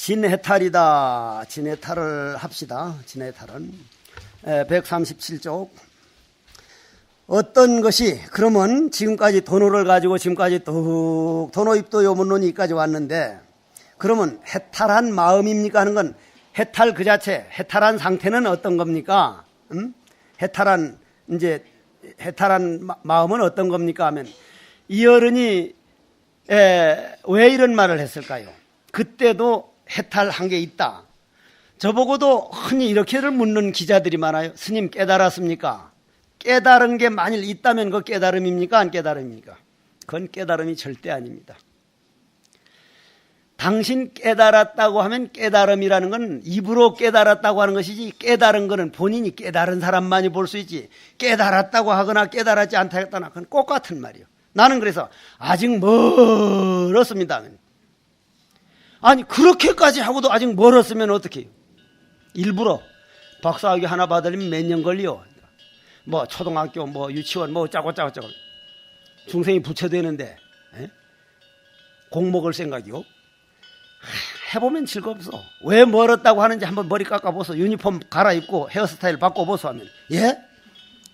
진해탈이다. 진해탈을 합시다. 진해탈은 137쪽. 어떤 것이 그러면 지금까지 도노를 가지고 지금까지 뚝 도노입도 요문론이 여기까지 왔는데, 그러면 해탈한 마음입니까 하는 건, 해탈 그 자체, 해탈한 상태는 어떤 겁니까? 해탈한 마음은 어떤 겁니까 하면, 이 어른이 왜 이런 말을 했을까요? 그때도 해탈한 게 있다. 저보고도 흔히 이렇게를 묻는 기자들이 많아요. 스님 깨달았습니까? 깨달은 게 만일 있다면 그 깨달음입니까? 안 깨달음입니까? 그건 깨달음이 절대 아닙니다. 당신 깨달았다고 하면 깨달음이라는 건 입으로 깨달았다고 하는 것이지, 깨달은 거는 본인이 깨달은 사람만이 볼 수 있지, 깨달았다고 하거나 깨달았지 않다 했다나 그건 똑같은 말이에요. 나는 그래서 아직 멀었습니다. 아니 그렇게까지 하고도 아직 멀었으면 어떻게 해요? 일부러 박사학위 하나 받으려면 몇 년 걸려. 뭐 초등학교 뭐 유치원 뭐 짜고짜고 중생이 부처되는데 공 먹을 생각이요? 해보면 즐겁소. 왜 멀었다고 하는지 한번 머리 깎아보소. 유니폼 갈아입고 헤어스타일 바꿔보소 하면, 예?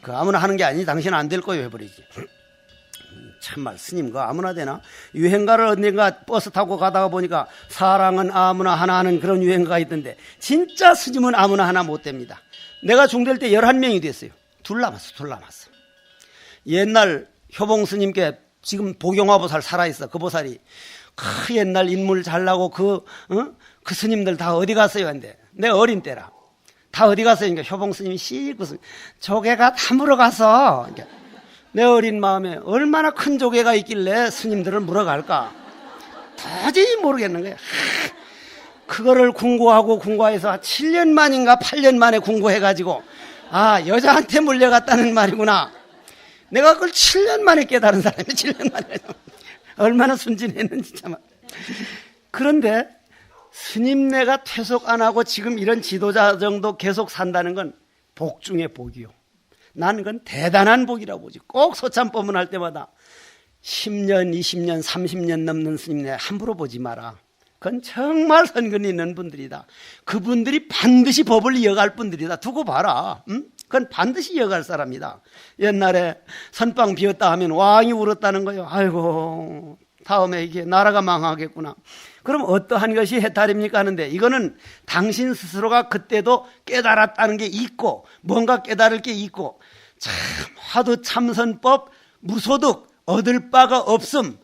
그 아무나 하는 게 아니지. 당신은 안 될 거예요 해버리지. 참말 스님 그거 아무나 되나? 유행가를 언젠가 버스 타고 가다가 보니까 사랑은 아무나 하나 하는 그런 유행가가 있던데, 진짜 스님은 아무나 하나 못 됩니다. 내가 중될 때 11명이 됐어요. 둘 남았어. 옛날 효봉 스님께 지금 보경화보살 살아있어. 그 보살이 그 옛날 인물 잘나고 그 스님들 다 어디 갔어요? 근데 내 어린 때라. 다 어디 갔어요? 그러니까 효봉 스님이 조개가 다 물어가서. 그러니까 내 어린 마음에 얼마나 큰 조개가 있길래 스님들을 물어갈까? 도저히 모르겠는 거야. 그거를 궁고해서 7년 만인가 8년 만에 궁고해가지고, 아, 여자한테 물려갔다는 말이구나. 내가 그걸 7년 만에 깨달은 사람이 7년 만에. 얼마나 순진했는지 참. 그런데 스님네가 퇴속 안 하고 지금 이런 지도자 정도 계속 산다는 건 복 중에 복이요. 나는 그건 대단한 복이라고 보지. 꼭 소참법문 할 때마다 10년, 20년, 30년 넘는 스님네 함부로 보지 마라. 그건 정말 선근이 있는 분들이다. 그분들이 반드시 법을 이어갈 분들이다. 두고 봐라. 그건 반드시 이어갈 사람이다. 옛날에 선빵 비었다 하면 왕이 울었다는 거예요. 아이고, 다음에 이게 나라가 망하겠구나. 그럼 어떠한 것이 해탈입니까 하는데, 이거는 당신 스스로가 그때도 깨달았다는 게 있고, 뭔가 깨달을 게 있고, 참 화두 참선법 무소득 얻을 바가 없음.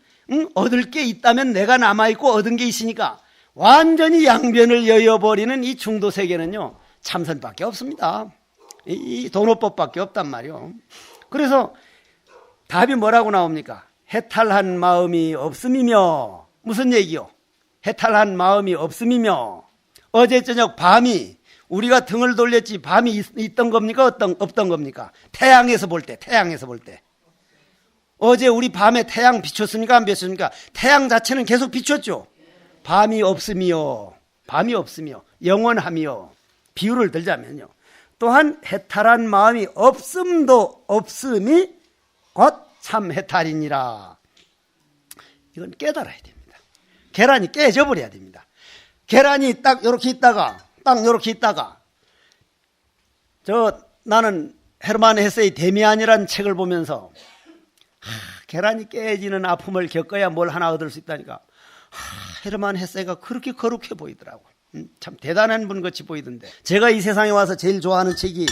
얻을 게 있다면 내가 남아있고 얻은 게 있으니까 완전히 양변을 여여버리는 이 중도 세계는요, 참선밖에 없습니다. 이 도노법밖에 없단 말이요. 그래서 답이 뭐라고 나옵니까? 해탈한 마음이 없음이며, 무슨 얘기요? 해탈한 마음이 없음이며, 어제 저녁 밤이 우리가 등을 돌렸지 밤이 있던 겁니까? 없던 겁니까? 태양에서 볼 때. 어제 우리 밤에 태양 비췄습니까? 안 비췄습니까? 태양 자체는 계속 비췄죠. 밤이 없음이요. 영원함이요. 비유를 들자면요. 또한 해탈한 마음이 없음도 없음이 곧 참 해탈이니라. 이건 깨달아야 됩니다. 계란이 깨져 버려야 됩니다. 계란이 딱 이렇게 있다가 나는 헤르만 헤세의 데미안이라는 책을 보면서 계란이 깨지는 아픔을 겪어야 뭘 하나 얻을 수 있다니까. 헤르만 헤세가 그렇게 거룩해 보이더라고. 참 대단한 분 같이 보이던데, 제가 이 세상에 와서 제일 좋아하는 책이,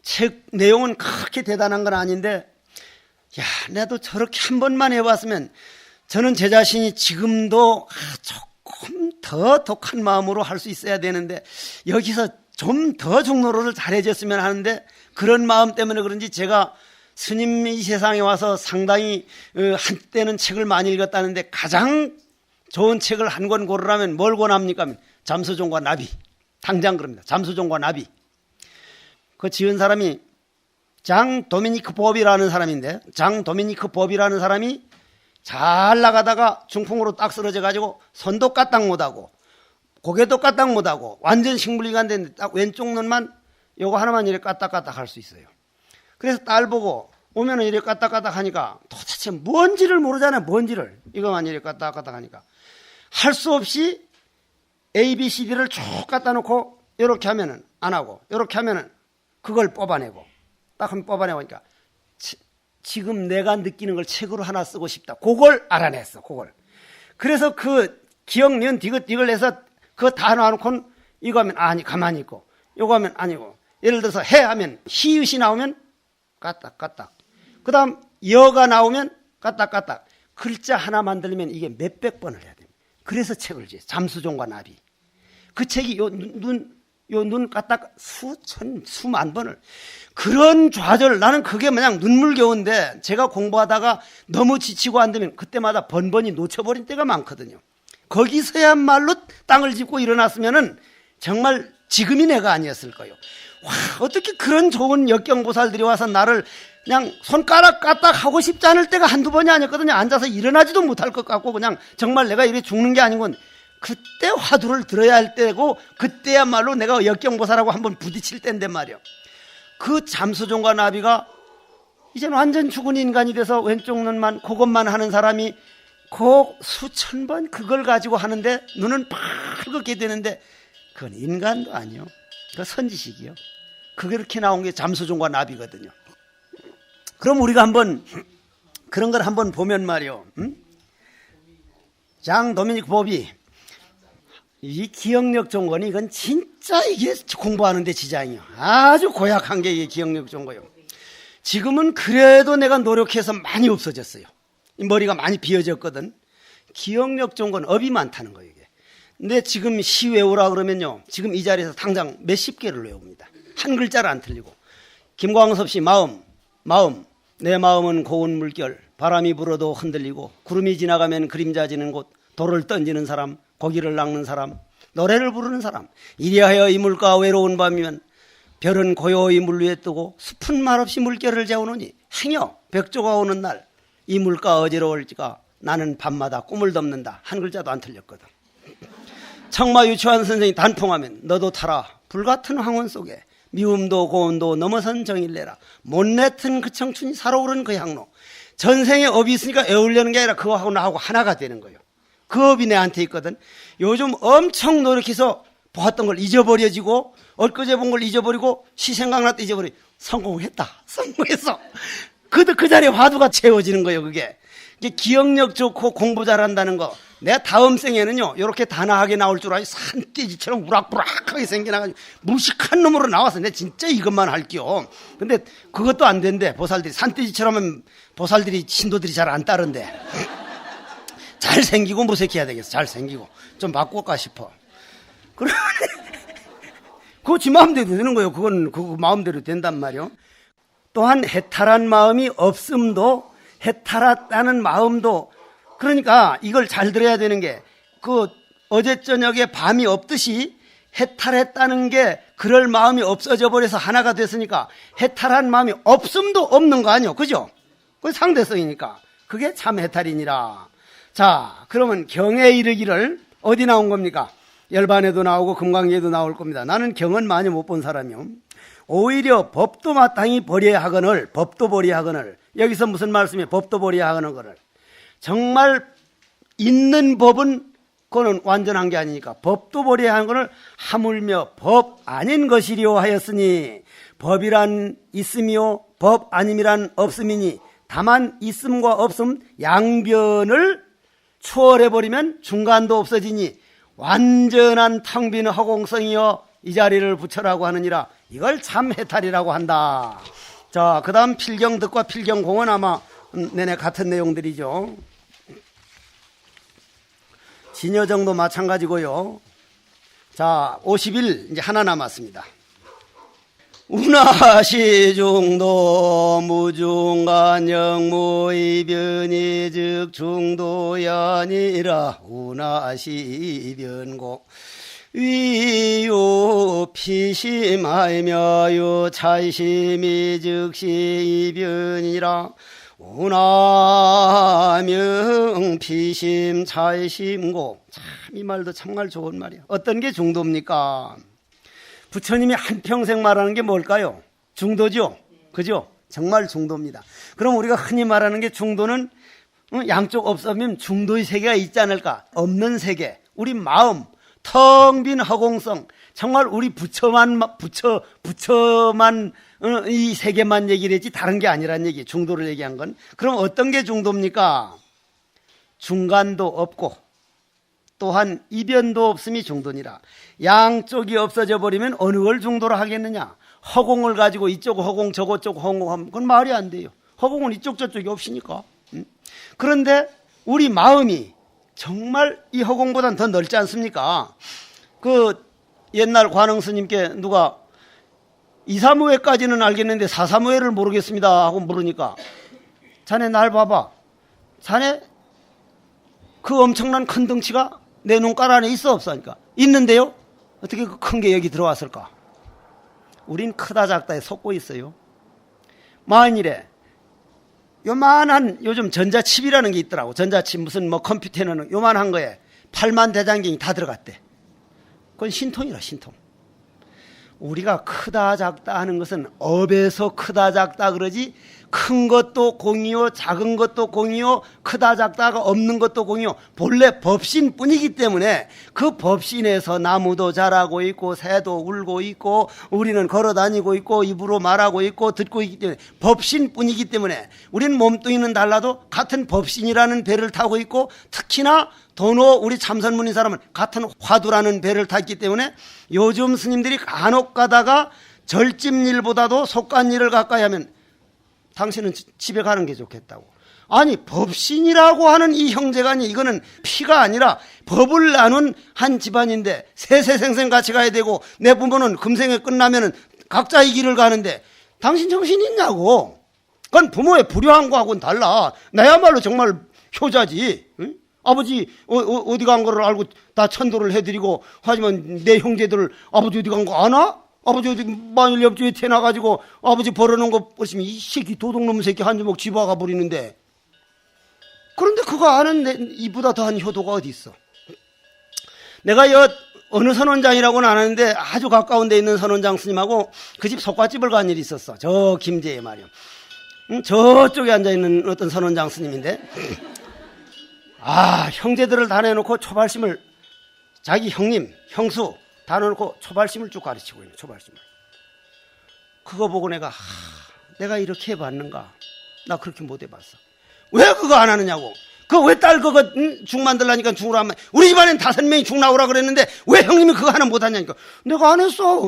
책 내용은 그렇게 대단한 건 아닌데, 야, 나도 저렇게 한 번만 해봤으면 저는 제 자신이 지금도 조금 더 독한 마음으로 할 수 있어야 되는데, 여기서 좀 더 중노릇을 잘해줬으면 하는데, 그런 마음 때문에 그런지 제가 스님이 세상에 와서 상당히 한때는 책을 많이 읽었다는데, 가장 좋은 책을 한 권 고르라면 뭘 권합니까? 잠수종과 나비. 당장 그럽니다. 잠수종과 나비. 그 지은 사람이 장 도미니크 법이라는 사람인데, 장 도미니크 법이라는 사람이 잘 나가다가 중풍으로 딱 쓰러져 가지고 손도 까딱 못하고 고개도 까딱 못하고 완전 식물인간 됐는데, 딱 왼쪽 눈만 요거 하나만 이렇게 까딱까딱 할 수 있어요. 그래서 딸 보고 오면은 이렇게 까딱까딱 하니까 도대체 뭔지를 모르잖아요. 뭔지를. 이거만 이렇게 까딱까딱 하니까 할 수 없이 A, B, C, D를 쭉 갖다 놓고 이렇게 하면은 안 하고 이렇게 하면은 그걸 뽑아내고 딱 한번 뽑아내보니까 지금 내가 느끼는 걸 책으로 하나 쓰고 싶다. 그걸 알아냈어. 그걸. 그래서 그 기억, 니은, 디귿, 디귿 해서 그거 다 놔놓고는 이거 하면 아니 가만히 있고 이거 하면 아니고 예를 들어서 해 하면 히읗이 나오면 까딱 그 다음 여가 나오면 까딱 글자 하나 만들면 이게 몇백 번을 해야 됩니다. 그래서 책을 지어 잠수종과 나비 그 책이 요 눈 까딱 수만 번을 그런 좌절 나는 그게 그냥 눈물겨운데 제가 공부하다가 너무 지치고 안 되면 그때마다 번번이 놓쳐버린 때가 많거든요. 거기서야말로 땅을 짚고 일어났으면은 정말 지금이 내가 아니었을 거예요. 와, 어떻게 그런 좋은 역경보살들이 와서 나를 그냥 손가락 까딱 하고 싶지 않을 때가 한두 번이 아니었거든요. 앉아서 일어나지도 못할 것 같고 그냥 정말 내가 이렇게 죽는 게 아니군. 그때 화두를 들어야 할 때고 그때야말로 내가 역경보살하고 한번 부딪힐 때인데 말이요. 그 잠수종과 나비가 이제는 완전 죽은 인간이 돼서 왼쪽 눈만 그것만 하는 사람이 그 수천 번 그걸 가지고 하는데 눈은 빨갛게 되는데 그건 인간도 아니요. 그 선지식이요. 그렇게 나온 게 잠수종과 나비거든요. 그럼 우리가 한번 그런 걸 한번 보면 말이요. 장 도미닉 보비 이 기억력 종거는 이건 진짜 이게 공부하는데 지장이요. 아주 고약한 게 이게 기억력 종거요. 지금은 그래도 내가 노력해서 많이 없어졌어요. 이 머리가 많이 비어졌거든. 기억력 종거는 업이 많다는 거예요. 이게. 근데 지금 시 외우라 그러면요. 지금 이 자리에서 당장 몇십 개를 외웁니다. 한 글자를 안 틀리고. 김광섭 씨 마음. 내 마음은 고운 물결. 바람이 불어도 흔들리고 구름이 지나가면 그림자 지는 곳. 돌을 던지는 사람. 고기를 낚는 사람, 노래를 부르는 사람. 이리하여 이 물가 외로운 밤이면 별은 고요히 물 위에 뜨고 숲은 말없이 물결을 재우느니 행여 벽조가 오는 날 이 물가 어지러울지가 나는 밤마다 꿈을 덮는다. 한 글자도 안 틀렸거든. 청마 유치원 선생이 단풍하면 너도 타라. 불같은 황혼 속에 미움도 고운도 넘어선 정일래라. 못내튼 그 청춘이 살아오른 그 향로. 전생에 업이 있으니까 애우려는 게 아니라 그거하고 나하고 하나가 되는 거예요. 그 업이 내한테 있거든. 요즘 엄청 노력해서 보았던 걸 잊어버려지고 엊그제 본 걸 잊어버리고 시 생각날 때 잊어버리고 성공했다. 성공했어. 그 자리에 화두가 채워지는 거예요. 그게 기억력 좋고 공부 잘한다는 거. 내가 다음 생에는요 이렇게 단아하게 나올 줄 알고 산돼지처럼 우락부락하게 생겨나가지고 무식한 놈으로 나와서 내가 진짜 이것만 할게요. 근데 그것도 안 된대. 보살들이 산돼지처럼 하면 보살들이 신도들이 잘 안 따른대. 잘생기고 무색해야 되겠어. 잘생기고 좀 바꿀까 싶어. 그러면 그거 지 마음대로 되는 거예요. 그건 그거 마음대로 된단 말이요. 또한 해탈한 마음이 없음도 해탈했다는 마음도 그러니까 이걸 잘 들어야 되는 게 그 어제 저녁에 밤이 없듯이 해탈했다는 게 그럴 마음이 없어져 버려서 하나가 됐으니까 해탈한 마음이 없음도 없는 거 아니요. 그죠? 그게 상대성이니까 그게 참 해탈이니라. 자, 그러면 경에 이르기를 어디 나온 겁니까? 열반에도 나오고 금강에도 나올 겁니다. 나는 경은 많이 못 본 사람이요. 오히려 법도 마땅히 버려야 하거늘, 법도 버려야 하거늘. 여기서 무슨 말씀이에요? 법도 버려야 하거늘. 정말 있는 법은 그거는 완전한 게 아니니까 법도 버려야 하는 것을 하물며 법 아닌 것이리오 하였으니 법이란 있음이요 법 아님이란 없음이니 다만 있음과 없음 양변을 초월해버리면 중간도 없어지니 완전한 텅 빈 허공성이여 이 자리를 붙여라고 하느니라. 이걸 참 해탈이라고 한다. 자, 그 다음 필경득과 필경공은 아마 내내 같은 내용들이죠. 진여정도 마찬가지고요. 자, 50일 이제 하나 남았습니다. 운하시중도 무중간 영무이변이 즉 중도이 아니라 운하시변고 위요 피심하며 요 차이심이 즉시 이변이라 운하명 피심 차이심고. 참 이 말도 정말 좋은 말이야. 어떤 게 중도입니까? 부처님이 한평생 말하는 게 뭘까요? 중도죠? 그죠? 정말 중도입니다. 그럼 우리가 흔히 말하는 게 중도는 양쪽 없으면 중도의 세계가 있지 않을까? 없는 세계. 우리 마음, 텅 빈 허공성, 정말 우리 부처만 이 세계만 얘기를 했지 다른 게 아니란 얘기. 중도를 얘기한 건. 그럼 어떤 게 중도입니까? 중간도 없고 또한 이변도 없음이 중도니라. 양쪽이 없어져 버리면 어느 걸 중도로 하겠느냐? 허공을 가지고 이쪽 허공 저쪽 허공 하면 그건 말이 안 돼요. 허공은 이쪽 저쪽이 없으니까. 그런데 우리 마음이 정말 이 허공보다는 더 넓지 않습니까? 그 옛날 관흥 스님께 누가 2, 3회까지는 알겠는데 4, 3회를 모르겠습니다 하고 물으니까 자네 날 봐봐. 자네 그 엄청난 큰 덩치가 내 눈깔 안에 있어 없어 하니까 있는데요? 어떻게 그 큰 게 여기 들어왔을까? 우린 크다 작다에 속고 있어요. 만일에 요만한 요즘 전자칩이라는 게 있더라고. 전자칩 무슨 뭐 컴퓨터는 요만한 거에 8만 대장경이 다 들어갔대. 그건 신통이라 신통. 우리가 크다 작다 하는 것은 업에서 크다 작다 그러지 큰 것도 공이요 작은 것도 공이요 크다 작다가 없는 것도 공이요 본래 법신뿐이기 때문에 그 법신에서 나무도 자라고 있고 새도 울고 있고 우리는 걸어다니고 있고 입으로 말하고 있고 듣고 있기 때문에 법신뿐이기 때문에 우리는 몸뚱이는 달라도 같은 법신이라는 배를 타고 있고 특히나 도노 우리 참선문인 사람은 같은 화두라는 배를 탔기 때문에 요즘 스님들이 간혹 가다가 절집일보다도 속간일을 가까이 하면 당신은 집에 가는 게 좋겠다고. 아니 법신이라고 하는 이 형제간이 이거는 피가 아니라 법을 나눈 한 집안인데 세세생생 같이 가야 되고 내 부모는 금생에 끝나면은 각자의 길을 가는데 당신 정신이 있냐고. 그건 부모의 불효한 거하고는 달라. 나야말로 정말 효자지. 응? 아버지 어디 간 거를 알고 다 천도를 해드리고 하지만 내 형제들 아버지 어디 간 거 아나? 아버지 어디 만일 옆집에 태어나가지고 아버지 벌어놓은 거 보시면 이 새끼 도둑놈 새끼 한 주먹 집어가 버리는데 그런데 그거 아는 이보다 더한 효도가 어디 있어. 내가 어느 선원장이라고는 안 하는데 아주 가까운 데 있는 선원장 스님하고 그 집 속갓집을 간 일이 있었어. 저 김제에 말이요. 저쪽에 앉아있는 어떤 선원장 스님인데 형제들을 다 내놓고 초발심을 자기 형님 형수 다 넣고 초발심을 쭉 가르치고 있는 초발심을. 그거 보고 내가 이렇게 해봤는가? 나 그렇게 못 해봤어. 왜 그거 안 하느냐고. 그거 왜 딸 그거 죽 만들라니까 죽으라 하면 우리 집안엔 5명이 죽 나오라 그랬는데 왜 형님이 그거 하나 못 하냐니까. 내가 안 했어.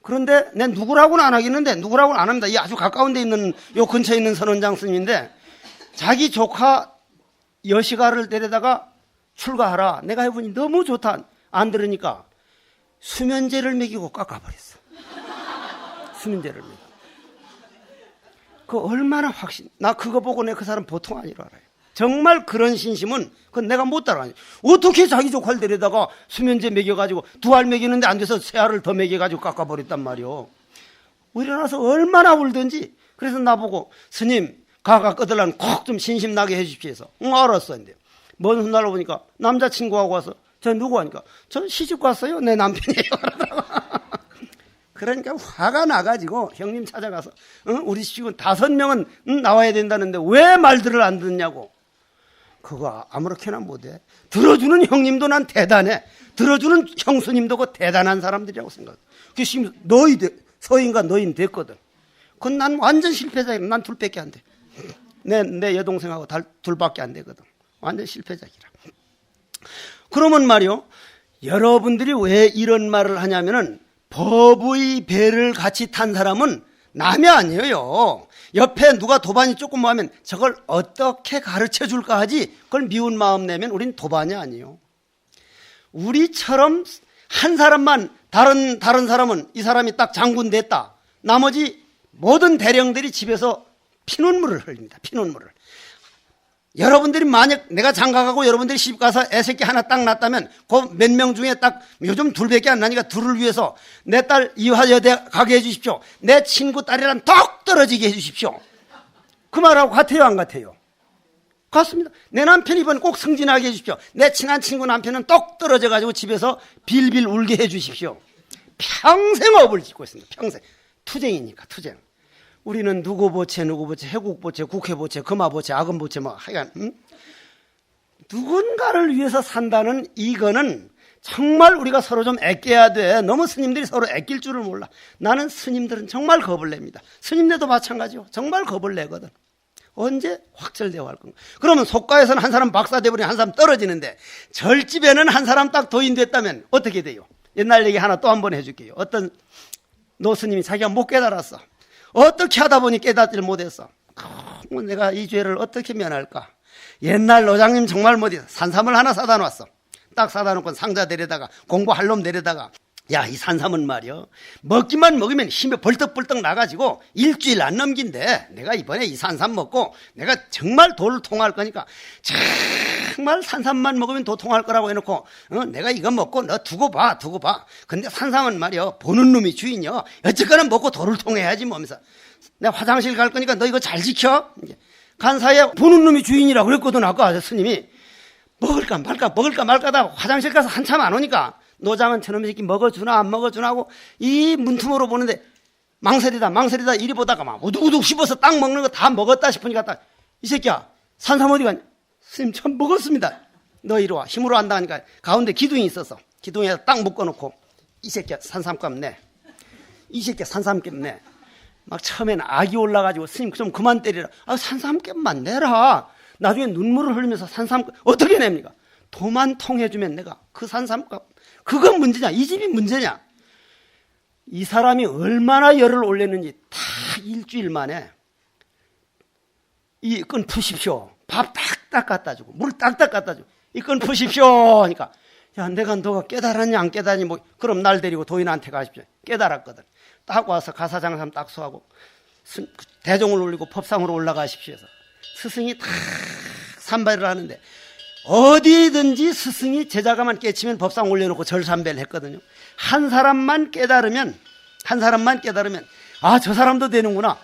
그런데 내 누구라고는 안 하겠는데 누구라고는 안 합니다. 이 아주 가까운 데 있는 요 근처에 있는 선원장 스님인데 자기 조카 여시가를 데려다가 출가하라. 내가 해보니 너무 좋다. 안 들으니까 수면제를 먹이고 깎아버렸어. 수면제를 먹이고. 그 얼마나 나 그거 보고 내 그 사람 보통 아니라 알아요. 정말 그런 신심은 그건 내가 못 따라가요. 어떻게 자기 조카를 데려다가 수면제 먹여가지고 2알 먹이는데 안 돼서 3알을 더 먹여가지고 깎아버렸단 말이오. 일어나서 얼마나 울던지. 그래서 나보고 스님 가가 끄들라는 콕 좀 신심나게 해주십시오 해서 알았어. 근데 먼 훗날로 보니까 남자친구하고 와서 저 누구 하니까 저 시집 갔어요. 내 남편이에요. 그러니까 화가 나가지고 형님 찾아가서 우리 집은 5명은 나와야 된다는데 왜 말들을 안 듣냐고. 그거 아무렇게나 못해. 들어주는 형님도 난 대단해. 들어주는 형수님도 그 대단한 사람들이라고 생각해. 그 지금 서인과 너인 됐거든. 그건 난 완전 실패자이야. 난 둘밖에 안 돼. 내 여동생하고 둘밖에 안 되거든. 완전 실패자이라. 그러면 말이요, 여러분들이 왜 이런 말을 하냐면은 법의 배를 같이 탄 사람은 남이 아니에요. 옆에 누가 도반이 조금 뭐 하면 저걸 어떻게 가르쳐 줄까 하지 그걸 미운 마음 내면 우린 도반이 아니에요. 우리처럼 한 사람만 다른 사람은 이 사람이 딱 장군 됐다. 나머지 모든 대령들이 집에서 피눈물을 흘립니다. 피눈물을. 여러분들이 만약 내가 장가가고 여러분들이 시집 가서 애새끼 하나 딱 낳았다면 그 몇 명 중에 딱 요즘 둘밖에 안 나니까 둘을 위해서 내 딸 이화여대 가게 해주십시오. 내 친구 딸이랑 똑 떨어지게 해주십시오. 그 말하고 같아요 안 같아요? 같습니다. 내 남편 이번 꼭 승진하게 해주십시오. 내 친한 친구 남편은 똑 떨어져가지고 집에서 빌빌 울게 해주십시오. 평생 업을 짓고 있습니다. 평생. 투쟁이니까 투쟁. 우리는 누구 보채, 해국 보채, 국회 보채, 금화 보채, 악은 보채, 뭐 하여간 누군가를 위해서 산다는 이거는 정말 우리가 서로 좀 아껴야 돼. 너무 스님들이 서로 아낄 줄을 몰라. 나는 스님들은 정말 겁을 냅니다. 스님네도 마찬가지요. 정말 겁을 내거든. 언제 확철되어 할 건가. 그러면 속가에서는 한 사람 박사 돼버리면 한 사람 떨어지는데 절집에는 한 사람 딱 도인됐다면 어떻게 돼요? 옛날 얘기 하나 또 한 번 해줄게요. 어떤 노스님이 자기가 못 깨달았어. 어떻게 하다 보니 깨닫지를 못했어. 내가 이 죄를 어떻게 면할까. 옛날 노장님 정말 못해. 산삼을 하나 사다 놨어. 딱 사다 놓고 상자 데려다가 공부할 놈 데려다가 야, 이 산삼은 말이야 먹기만 먹으면 힘이 벌떡벌떡 나가지고 일주일 안 넘긴대. 내가 이번에 이 산삼 먹고 내가 정말 도를 통할 거니까 정말 산삼만 먹으면 도 통할 거라고 해놓고 내가 이거 먹고 너 두고 봐. 근데 산삼은 말이야 보는 놈이 주인이야. 어쨌거나 먹고 도를 통해야지 뭐 하면서 내가 화장실 갈 거니까 너 이거 잘 지켜. 간 사이에 보는 놈이 주인이라 그랬거든. 아까 스님이 먹을까 말까 화장실 가서 한참 안 오니까 노장은 저놈 새끼 먹어주나 안 먹어주나 하고 이 문틈으로 보는데 망설이다 이리 보다가 막 우두우둑 씹어서 딱 먹는 거 다 먹었다 싶으니까 딱 이 새끼야 산삼 어디 갔냐. 스님 참 먹었습니다. 너 이리 와. 힘으로 한다 하니까 가운데 기둥이 있어서 기둥에다 딱 묶어놓고 이 새끼야 산삼값 내. 이 새끼야 산삼값 내. 막 처음에는 악이 올라가지고 스님 좀 그만 때리라. 산삼값만 내라. 나중에 눈물을 흘리면서 산삼 어떻게 냅니까? 도만 통해주면 내가 그 산삼값 그건 문제냐? 이 집이 문제냐? 이 사람이 얼마나 열을 올렸는지 다 일주일 만에 이 끈 푸십시오. 밥 딱딱 갖다 주고 물 딱딱 갖다 주고 이 끈 푸십시오 하니까 야 내가 너가 깨달았냐 안 깨달았니 뭐 그럼 날 데리고 도인한테 가십시오. 깨달았거든. 딱 와서 가사장삼 딱 수하고 대종을 올리고 법상으로 올라가십시오 해서 스승이 다 삼발을 하는데 어디든지 스승이 제자가만 깨치면 법상 올려놓고 절삼배를 했거든요. 한 사람만 깨달으면 저 사람도 되는구나.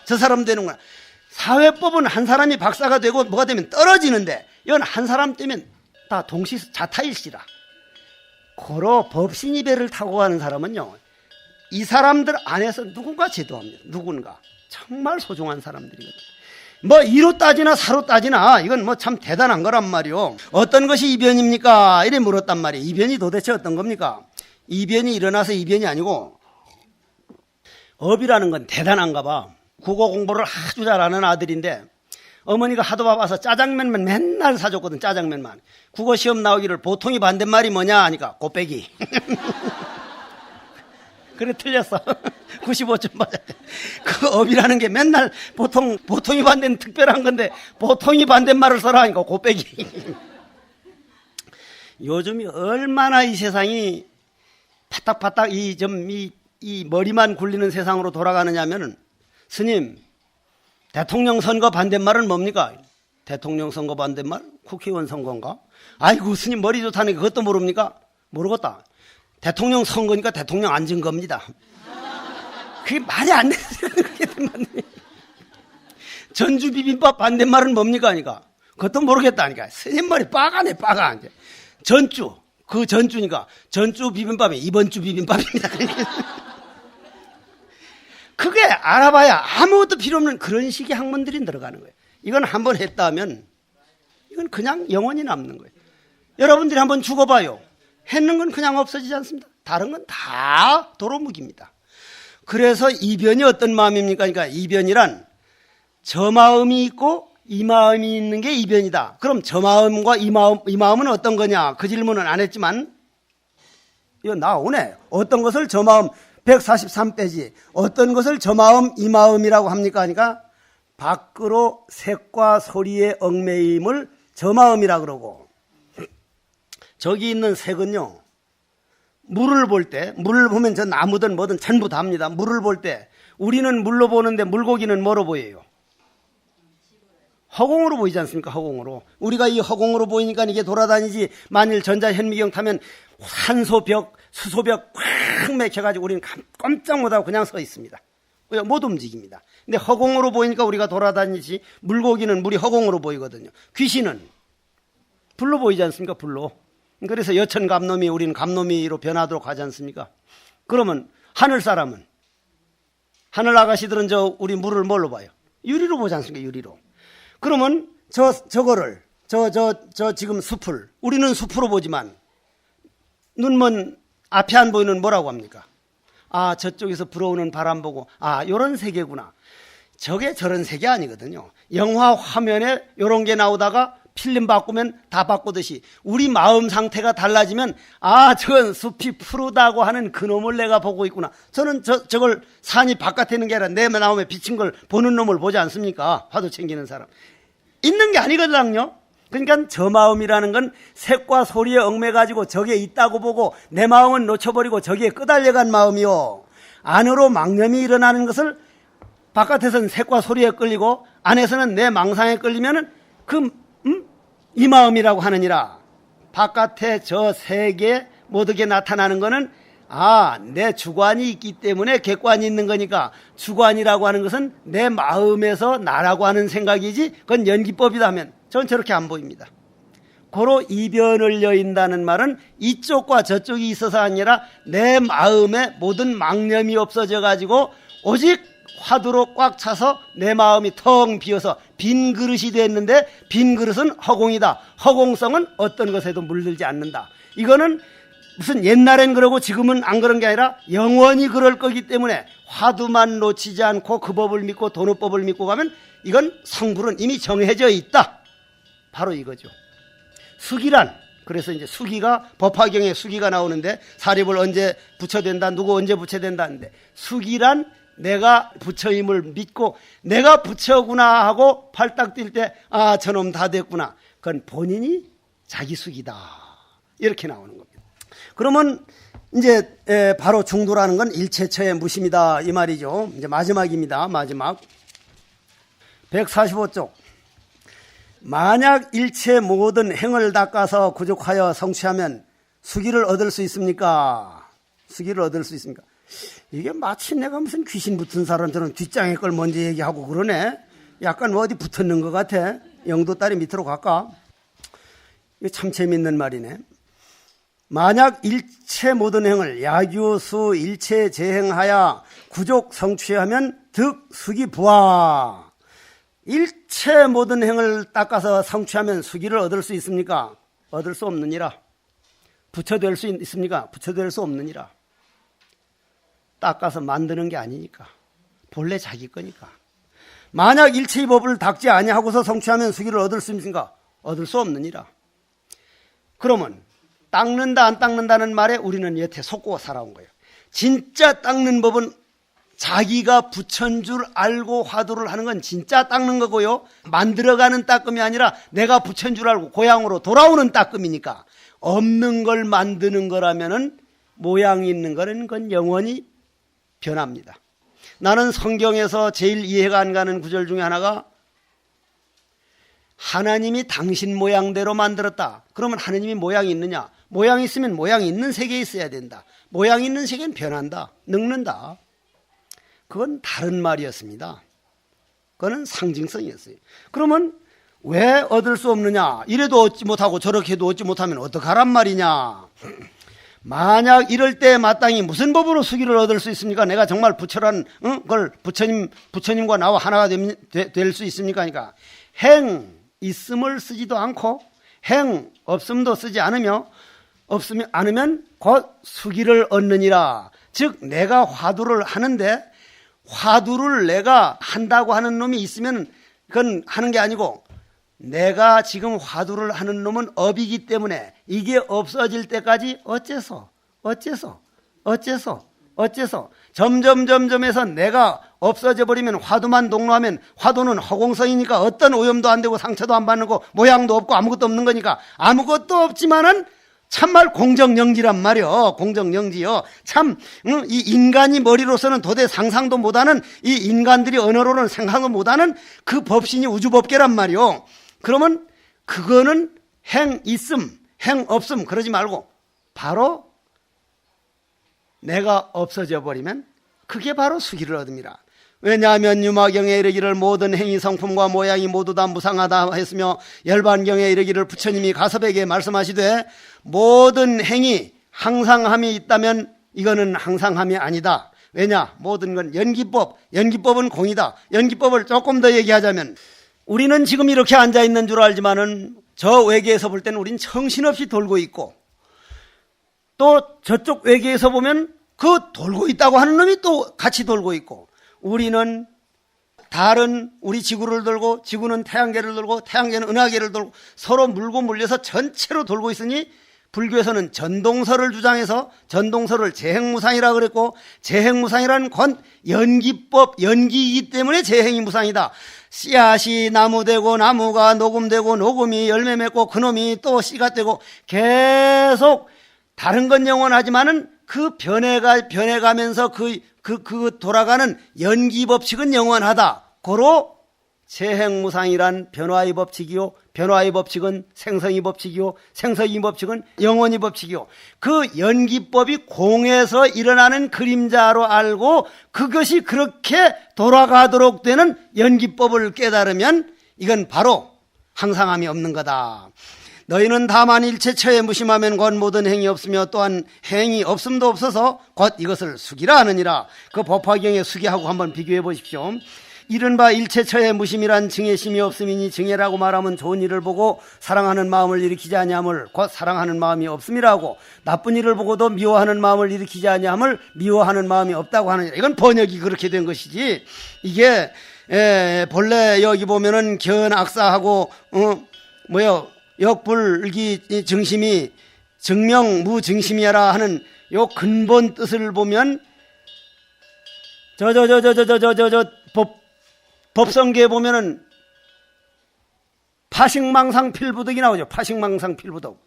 사회법은 한 사람이 박사가 되고 뭐가 되면 떨어지는데 이건 한 사람 때문에 다 동시 자타일시라. 고로 법신이 배를 타고 가는 사람은요. 이 사람들 안에서 누군가 제도합니다. 누군가. 정말 소중한 사람들이거든요. 뭐 이로 따지나 사로 따지나 이건 뭐 참 대단한 거란 말이요. 어떤 것이 이변입니까? 이래 물었단 말이에요. 이변이 도대체 어떤 겁니까? 이변이 일어나서 이변이 아니고 업이라는 건 대단한가 봐. 국어 공부를 아주 잘하는 아들인데 어머니가 하도 바빠서 짜장면만 맨날 사줬거든. 짜장면만. 국어 시험 나오기를 보통이 반대말이 뭐냐 하니까 곱빼기. 그래 틀렸어. 95점 맞아. 그 업이라는 게 맨날 보통이 반대는 특별한 건데 보통이 반대말을 써라 하니까 곱빼기. 요즘이 얼마나 이 세상이 파닥파닥 이 머리만 굴리는 세상으로 돌아가느냐면은 스님 대통령 선거 반대말은 뭡니까? 대통령 선거 반대말? 국회의원 선거인가? 아이고 스님 머리 좋다는 게 그것도 모릅니까? 모르겠다. 대통령 선거니까 대통령 앉은 겁니다. 그게 말이 안 되는 전주 비빔밥 반대말은 뭡니까? 하니까 그것도 모르겠다니까. 스님 머리 빠가네 빠가. 그 전주니까 전주 비빔밥이 이번 주 비빔밥입니다. 그게 알아봐야 아무것도 필요 없는 그런 식의 학문들이 들어가는 거예요. 이건 한번 했다 하면 이건 그냥 영원히 남는 거예요. 여러분들이 한번 죽어봐요. 했는 건 그냥 없어지지 않습니다. 다른 건 다 도로묵입니다. 그래서 이변이 어떤 마음입니까? 그러니까 이변이란 저 마음이 있고 이 마음이 있는 게 이변이다. 그럼 저 마음과 이 마음은 어떤 거냐? 그 질문은 안 했지만 이거 나오네. 어떤 것을 저 마음 143페이지 어떤 것을 저 마음 이 마음이라고 합니까? 하니까 밖으로 색과 소리의 얽매임을 저 마음이라 그러고 저기 있는 색은요. 물을 볼 때 물을 보면 저 나무든 뭐든 전부 다입니다. 물을 볼 때 우리는 물로 보는데 물고기는 뭐로 보여요? 허공으로 보이지 않습니까? 허공으로. 우리가 이 허공으로 보이니까 이게 돌아다니지 만일 전자현미경 타면 산소벽, 수소벽 꽉 맥혀가지고 우리는 깜짝 못하고 그냥 서 있습니다. 못 움직입니다. 근데 허공으로 보이니까 우리가 돌아다니지 물고기는 물이 허공으로 보이거든요. 귀신은 불로 보이지 않습니까? 불로. 그래서 여천 감놈이 우리는 감놈이로 변하도록 하지 않습니까? 그러면 하늘 사람은 하늘 아가씨들은 우리 물을 뭘로 봐요? 유리로 보지 않습니까? 유리로. 그러면 저거를 지금 숲을, 우리는 숲으로 보지만, 눈먼 앞에 안 보이는 뭐라고 합니까? 아, 저쪽에서 불어오는 바람 보고, 아, 요런 세계구나. 저게 저런 세계 아니거든요. 영화 화면에 요런 게 나오다가 필름 바꾸면 다 바꾸듯이 우리 마음 상태가 달라지면, 아, 저건 숲이 푸르다고 하는 그놈을 내가 보고 있구나. 저는 저걸 산이 바깥에 있는 게 아니라 내 마음에 비친 걸 보는 놈을 보지 않습니까? 화두 챙기는 사람. 있는 게 아니거든요. 그러니까 저 마음이라는 건 색과 소리에 얽매가지고 저게 있다고 보고 내 마음은 놓쳐버리고 저기에 끄달려간 마음이요. 안으로 망념이 일어나는 것을 바깥에서는 색과 소리에 끌리고 안에서는 내 망상에 끌리면은 이 마음이라고 하느니라. 바깥에 저 세계 모두게 나타나는 거는, 아, 내 주관이 있기 때문에 객관이 있는 거니까 주관이라고 하는 것은 내 마음에서 나라고 하는 생각이지 그건 연기법이다 하면 전 저렇게 안 보입니다. 고로 이변을 여인다는 말은 이쪽과 저쪽이 있어서 아니라 내 마음에 모든 망념이 없어져 가지고 오직 화두로 꽉 차서 내 마음이 텅 비어서 빈 그릇이 됐는데, 빈 그릇은 허공이다. 허공성은 어떤 것에도 물들지 않는다. 이거는 무슨 옛날엔 그러고 지금은 안 그런 게 아니라 영원히 그럴 거기 때문에 화두만 놓치지 않고 그 법을 믿고 도노법을 믿고 가면 이건 성불은 이미 정해져 있다. 바로 이거죠. 수기란, 그래서 이제 수기가 법화경에 수기가 나오는데 사립을 언제 붙여된다, 누구 언제 붙여된다는데, 수기란 내가 부처임을 믿고 내가 부처구나 하고 팔딱 뛸 때, 아, 저놈 다 됐구나. 그건 본인이 자기 수기다. 이렇게 나오는 겁니다. 그러면 이제 바로 중도라는 건 일체처의 무심이다 이 말이죠. 이제 마지막입니다. 마지막 145쪽. 만약 일체 모든 행을 닦아서 구족하여 성취하면 수기를 얻을 수 있습니까? 수기를 얻을 수 있습니까? 이게 마치 내가 무슨 귀신 붙은 사람처럼 뒷장에 걸 먼저 얘기하고 그러네. 약간 뭐 어디 붙었는 것 같아. 영도다리 밑으로 갈까? 이게 참 재밌는 말이네. 만약 일체 모든 행을 야규수 일체 재행하여 구족 성취하면 득 수기 부하. 일체 모든 행을 닦아서 성취하면 수기를 얻을 수 있습니까? 얻을 수 없느니라. 부처될 수 있습니까? 부처될 수 없느니라. 닦아서 만드는 게 아니니까. 본래 자기 거니까. 만약 일체의 법을 닦지 아니하고서 성취하면 수기를 얻을 수 있습니까? 얻을 수 없느니라. 그러면 닦는다 안 닦는다는 말에 우리는 여태 속고 살아온 거예요. 진짜 닦는 법은 자기가 부처인 줄 알고 화두를 하는 건 진짜 닦는 거고요. 만들어가는 닦음이 아니라 내가 부처인 줄 알고 고향으로 돌아오는 닦음이니까, 없는 걸 만드는 거라면은 모양이 있는 거는 그건 영원히 변합니다. 나는 성경에서 제일 이해가 안 가는 구절 중에 하나가, 하나님이 당신 모양대로 만들었다. 그러면 하나님이 모양이 있느냐? 모양이 있으면 모양이 있는 세계에 있어야 된다. 모양이 있는 세계는 변한다. 늙는다. 그건 다른 말이었습니다. 그거는 상징성이었어요. 그러면 왜 얻을 수 없느냐? 이래도 얻지 못하고 저렇게 해도 얻지 못하면 어떡하란 말이냐? 만약 이럴 때 마땅히 무슨 법으로 수기를 얻을 수 있습니까? 내가 정말 부처란 걸 부처님과 나와 하나가 될 수 있습니까? 그러니까 행 있음을 쓰지도 않고 행 없음도 쓰지 않으면 곧 수기를 얻느니라. 즉 내가 화두를 하는데 화두를 내가 한다고 하는 놈이 있으면 그건 하는 게 아니고, 내가 지금 화두를 하는 놈은 업이기 때문에 이게 없어질 때까지 어째서 점점해서 내가 없어져 버리면 화두만 동로하면 화두는 허공성이니까 어떤 오염도 안 되고 상처도 안 받는 거, 모양도 없고 아무것도 없는 거니까 아무것도 없지만은 참말 공정영지란 말이요. 공정영지요. 참, 이 인간이 머리로서는 도대체 상상도 못하는, 이 인간들이 언어로는 생각도 못하는 그 법신이 우주법계란 말이요. 그러면 그거는 행 있음, 행 없음 그러지 말고 바로 내가 없어져 버리면 그게 바로 수기를 얻음이라. 왜냐하면 유마경에 이르기를 모든 행위 성품과 모양이 모두 다 무상하다 했으며, 열반경에 이르기를 부처님이 가섭에게 말씀하시되 모든 행위 항상함이 있다면 이거는 항상함이 아니다. 왜냐? 모든 건 연기법은 공이다. 연기법을 조금 더 얘기하자면, 우리는 지금 이렇게 앉아있는 줄 알지만은 저 외계에서 볼 때는 우린 정신없이 돌고 있고, 또 저쪽 외계에서 보면 그 돌고 있다고 하는 놈이 또 같이 돌고 있고, 우리는 달은 우리 지구를 돌고, 지구는 태양계를 돌고, 태양계는 은하계를 돌고, 서로 물고 물려서 전체로 돌고 있으니, 불교에서는 전동설을 주장해서 전동설을 재행무상이라 그랬고, 재행무상이라는 건 연기법, 연기이기 때문에 재행이 무상이다. 씨앗이 나무 되고, 나무가 녹음되고, 녹음이 열매 맺고, 그놈이 또 씨가 되고, 계속 다른 건 영원하지만은 그 변해가면서 그 돌아가는 연기 법칙은 영원하다. 고로 재행무상이란 변화의 법칙이요, 변화의 법칙은 생성의 법칙이요, 생성의 법칙은 영원의 법칙이요, 그 연기법이 공에서 일어나는 그림자로 알고 그것이 그렇게 돌아가도록 되는 연기법을 깨달으면 이건 바로 항상함이 없는 거다. 너희는 다만 일체처에 무심하면 곧 모든 행이 없으며 또한 행이 없음도 없어서 곧 이것을 수기라 하느니라. 그 법화경의 수기하고 한번 비교해 보십시오. 이른바 일체처에 무심이란 증예심이 없음이니, 증예라고 말하면 좋은 일을 보고 사랑하는 마음을 일으키지 아니함을 곧 사랑하는 마음이 없음이라고, 나쁜 일을 보고도 미워하는 마음을 일으키지 아니함을 미워하는 마음이 없다고 하느니라. 이건 번역이 그렇게 된 것이지, 이게 본래 여기 보면은 견악사하고 역불기 증심이 증명무증심이라 하는 요 근본 뜻을 보면 법성계에 보면은 파식망상필부덕이 나오죠. 파식망상필부덕.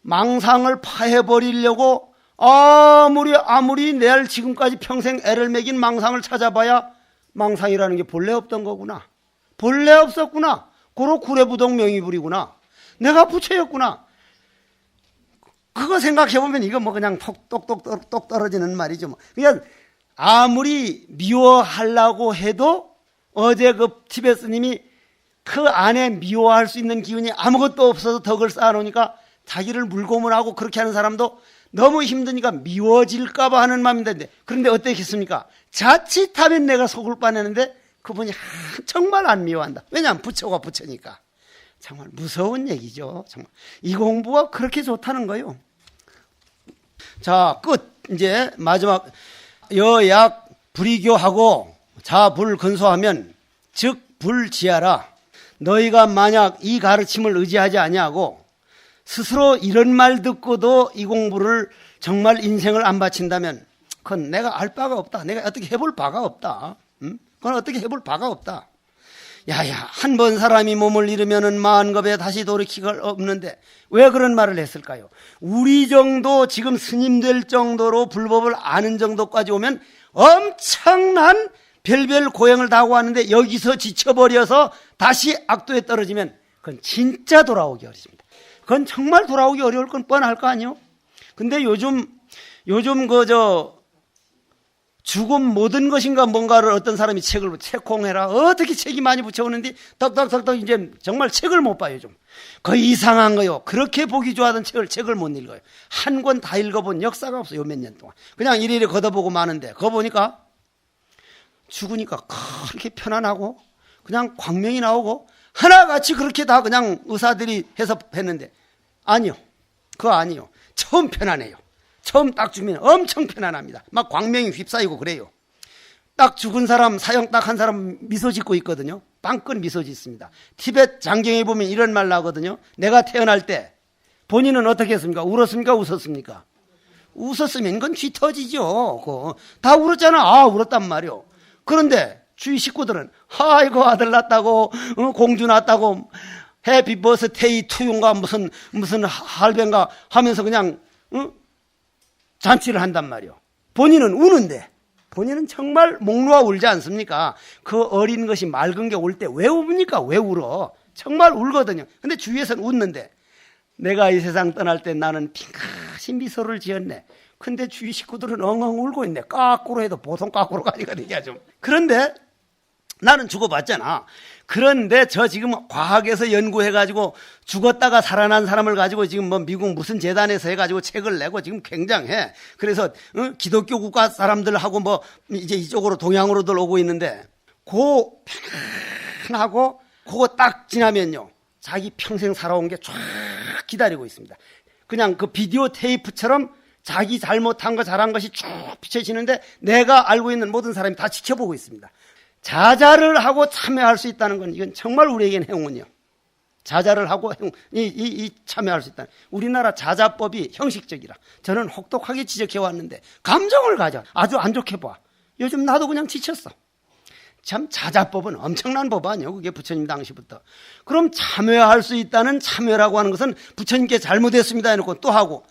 망상을 파해버리려고 아무리 내일 지금까지 평생 애를 먹인 망상을 찾아봐야 망상이라는 게 본래 없던 거구나. 본래 없었구나. 고로 구례부동 명의불이구나. 내가 부처였구나. 그거 생각해보면 이거 뭐 그냥 똑 떨어지는 말이죠. 그냥 아무리 미워하려고 해도 어제 그 티베트 스님이 그 안에 미워할 수 있는 기운이 아무것도 없어서 덕을 쌓아놓으니까 자기를 물고문하고 그렇게 하는 사람도 너무 힘드니까 미워질까봐 하는 마음인데, 그런데 어떻겠습니까? 자칫하면 내가 속을 뻔했는데 그분이 정말 안 미워한다. 왜냐하면 부처가 부처니까. 정말 무서운 얘기죠. 정말 이 공부가 그렇게 좋다는 거예요. 자, 끝. 이제 마지막 여약 불이교하고 자불 근소하면 즉 불지하라. 너희가 만약 이 가르침을 의지하지 아니하고 스스로 이런 말 듣고도 이 공부를 정말 인생을 안 바친다면 그건 내가 알 바가 없다. 내가 어떻게 해볼 바가 없다. 그건 어떻게 해볼 바가 없다. 야야, 한 번 사람이 몸을 잃으면은 만겁에 다시 돌이키가 없는데 왜 그런 말을 했을까요? 우리 정도 지금 스님 될 정도로 불법을 아는 정도까지 오면 엄청난 별별 고행을 다 하고 왔는데 여기서 지쳐버려서 다시 악도에 떨어지면 그건 진짜 돌아오기 어렵습니다. 그건 정말 돌아오기 어려울 건 뻔할 거 아니요? 근데 요즘 죽음 모든 것인가 뭔가를 어떤 사람이 책공해라. 어떻게 책이 많이 붙여오는데 떡떡 이제 정말 책을 못 봐요. 좀 거의 이상한 거요. 그렇게 보기 좋아하던 책을 못 읽어요. 한 권 다 읽어본 역사가 없어요. 몇 년 동안 그냥 이리저리 걷어보고 마는데 그거 보니까 죽으니까 그렇게 편안하고 그냥 광명이 나오고 하나같이 그렇게 다 그냥 의사들이 해석했는데 아니요. 그거 아니요. 처음 편안해요. 처음 딱 죽으면 엄청 편안합니다. 막 광명이 휩싸이고 그래요. 딱 죽은 사람, 사형 딱 한 사람 미소 짓고 있거든요. 빵끈 미소 짓습니다. 티베트 장경에 보면 이런 말 나거든요. 내가 태어날 때 본인은 어떻게 했습니까? 울었습니까? 웃었습니까? 웃었으면 이건 쥐 터지죠. 다 울었잖아. 울었단 말이요. 그런데 주위 식구들은 아이고 아들 낳았다고 공주 낳았다고 해피 버스데이 투유인가 무슨 할배인가 하면서 그냥 잔치를 한단 말이요. 본인은 우는데 본인은 정말 목 놓아 울지 않습니까? 그 어린 것이 맑은 게 올 때 왜 웁니까? 왜 울어? 정말 울거든요. 근데 주위에서는 웃는데 내가 이 세상 떠날 때 나는 핑크신 미소를 지었네. 근데 주위 식구들은 엉엉 울고 있네. 까꾸로 해도 보통 까꾸로가 아니거든요. 좀. 그런데 나는 죽어봤잖아. 그런데 저 지금 과학에서 연구해가지고 죽었다가 살아난 사람을 가지고 지금 뭐 미국 무슨 재단에서 해가지고 책을 내고 지금 굉장해. 그래서 기독교 국가 사람들하고 뭐 이제 이쪽으로 동양으로들 오고 있는데 편하고 그거 딱 지나면요. 자기 평생 살아온 게 쫙 기다리고 있습니다. 그냥 그 비디오 테이프처럼 자기 잘못한 거 잘한 것이 쭉 비춰지는데 내가 알고 있는 모든 사람이 다 지켜보고 있습니다. 자자를 하고 참여할 수 있다는 건 이건 정말 우리에게는 행운이요. 자자를 하고 참여할 수 있다는, 우리나라 자자법이 형식적이라 저는 혹독하게 지적해 왔는데 감정을 가져 아주 안 좋게 봐. 요즘 나도 그냥 지쳤어. 참 자자법은 엄청난 법 아니에요. 그게 부처님 당시부터. 그럼 참여할 수 있다는 참여라고 하는 것은 부처님께 잘못했습니다 해놓고 또 하고,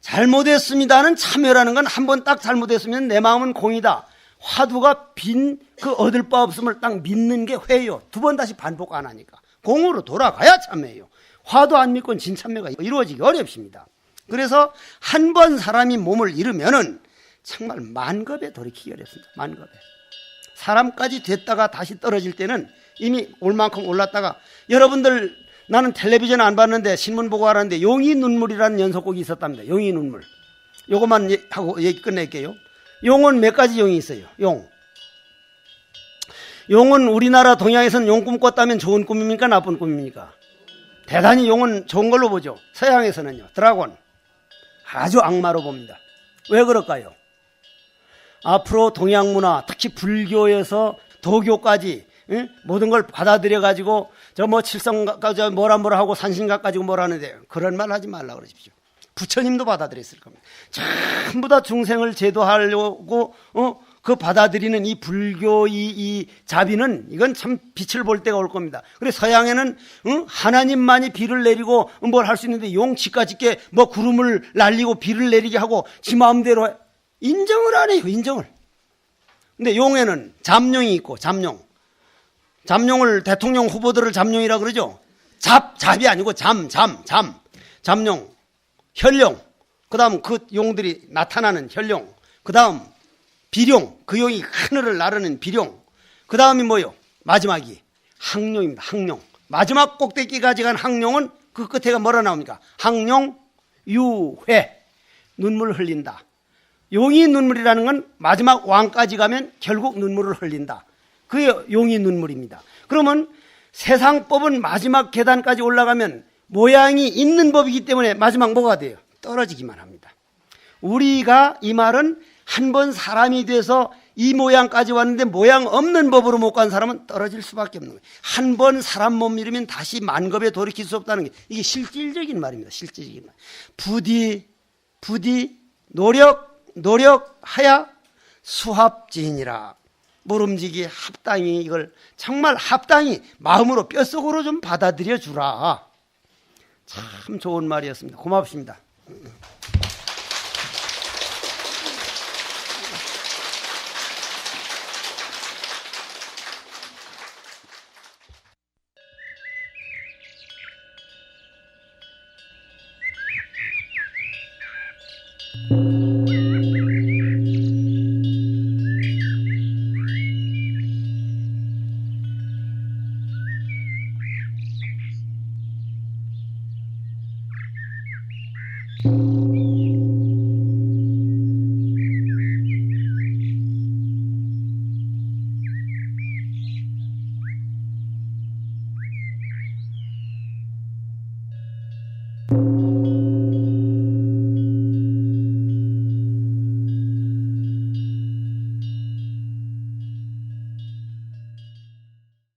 잘못했습니다는 참여라는 건 한 번 딱 잘못했으면 내 마음은 공이다. 화두가 빈 그 얻을 바 없음을 딱 믿는 게 회요. 두 번 다시 반복 안 하니까. 공으로 돌아가야 참회예요. 화두 안 믿고는 진참회가 이루어지기 어렵습니다. 그래서 한 번 사람이 몸을 잃으면은 정말 만겁에 돌이키기 어렵습니다. 만겁에. 사람까지 됐다가 다시 떨어질 때는 이미 올 만큼 올랐다가, 여러분들 나는 텔레비전 안 봤는데 신문 보고 알았는데 용이 눈물이라는 연속곡이 있었답니다. 용이 눈물. 요것만 하고 얘기 끝낼게요. 용은 몇 가지 용이 있어요. 용은 우리나라 동양에서는 용 꿈 꿨다면 좋은 꿈입니까? 나쁜 꿈입니까? 대단히 용은 좋은 걸로 보죠. 서양에서는요, 드라곤 아주 악마로 봅니다. 왜 그럴까요? 앞으로 동양 문화, 특히 불교에서 도교까지 모든 걸 받아들여 가지고 저 뭐 칠성까지 뭐라 하고 산신각 가지고 뭐라 하는데, 그런 말 하지 말라 그러십시오. 부처님도 받아들였을 겁니다. 전부 다 중생을 제도하려고 그 받아들이는 이 불교 이 자비는, 이건 참 빛을 볼 때가 올 겁니다. 그래 서양에는 하나님만이 비를 내리고 뭘 할 수 있는데 용 지까짓게 뭐 구름을 날리고 비를 내리게 하고 지 마음대로 인정을 안 해요. 인정을. 근데 용에는 잠룡이 있고, 잠룡을 대통령 후보들을 잠룡이라 그러죠. 잡이 아니고 잠룡, 혈룡, 그 다음 그 용들이 나타나는 혈룡, 그 다음 비룡, 그 용이 하늘을 나르는 비룡, 그 다음이 뭐요? 마지막이 항룡입니다. 항룡. 마지막 꼭대기까지 간 항룡은 그 끝에가 뭐라 나옵니까? 항룡 유회, 눈물 흘린다. 용이 눈물이라는 건 마지막 왕까지 가면 결국 눈물을 흘린다. 그게 용이 눈물입니다. 그러면 세상법은 마지막 계단까지 올라가면 모양이 있는 법이기 때문에 마지막 뭐가 돼요? 떨어지기만 합니다. 우리가 이 말은 한 번 사람이 돼서 이 모양까지 왔는데 모양 없는 법으로 못 간 사람은 떨어질 수밖에 없는 거예요. 한 번 사람 못 밀으면 다시 만겁에 돌이킬 수 없다는 게, 이게 실질적인 말입니다. 실질적인 말. 부디 노력하야 수합지니라. 모름지기 합당히, 이걸 정말 합당히 마음으로 뼛속으로 좀 받아들여 주라. 참 좋은 말이었습니다. 고맙습니다.